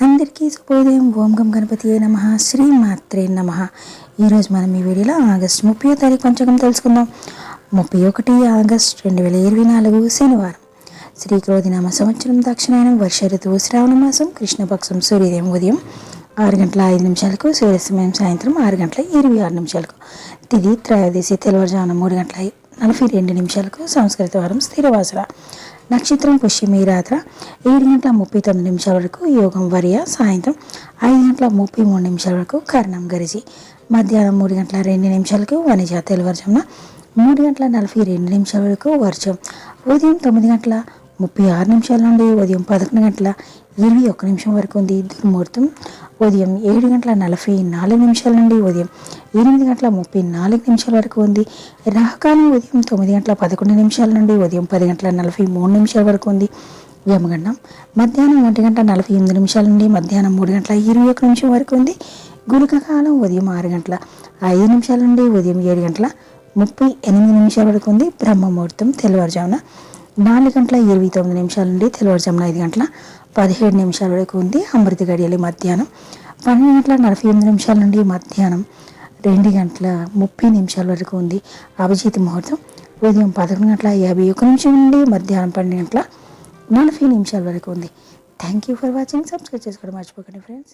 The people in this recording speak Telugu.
అందరికీ శుభోదయం. ఓం గం గణపతియే నమః. శ్రీ మాత్రే నమః. ఈరోజు మనం ఈ వీడియోలో ఆగస్టు 30వ తారీఖు పంచాంగం తెలుసుకుందాం. 31 ఆగస్టు 2024 శనివారం. శ్రీ క్రోధినామ సంవత్సరం దక్షిణాయనం, వర్ష ఋతువు శ్రావణ మాసం, కృష్ణపక్షం, సూర్యోదయం ఉదయం 6:05 సూర్యాస్తమయం సాయంత్రం 6:26 తిథి త్రయోదశి తెల్లవారుజామున 3:42 సంస్కృత వారం స్థిరవాసర. నక్షత్రం పుష్యమి. రాత్ర 7:39 వరకు యోగం వర్య. సాయంత్రం 5:33 వరకు కర్ణం గరిజి. మధ్యాహ్నం 3:02 వనిజ. తెల్లవారుజామున 3:42 వరకు వర్షం. ఉదయం 9:36 నుండి ఉదయం 11:21 వరకు ఉంది. దుర్ముహూర్తం ఉదయం 7:44 నుండి ఉదయం 8:34 వరకు ఉంది. రాహుకాలం ఉదయం 9:11 నుండి ఉదయం 10:43 వరకు ఉంది. యమగండం మధ్యాహ్నం 1:48 నుండి మధ్యాహ్నం 3:21 వరకు ఉంది. గుళిక కాలం ఉదయం 6:05 నుండి ఉదయం 7:38 వరకు ఉంది. బ్రహ్మముహూర్తం తెల్లవారుజామున 4:29 నుండి తెల్లవారుజామున 5:17 వరకు ఉంది. అమృత గడియలు మధ్యాహ్నం 12:48 నుండి మధ్యాహ్నం 2:30 వరకు ఉంది. అభిజిత్ ముహూర్తం ఉదయం 11:51 నుండి మధ్యాహ్నం 12:40 వరకు ఉంది. Thank you for watching. Subscribe చేసుకోవడం మర్చిపోకండి ఫ్రెండ్స్.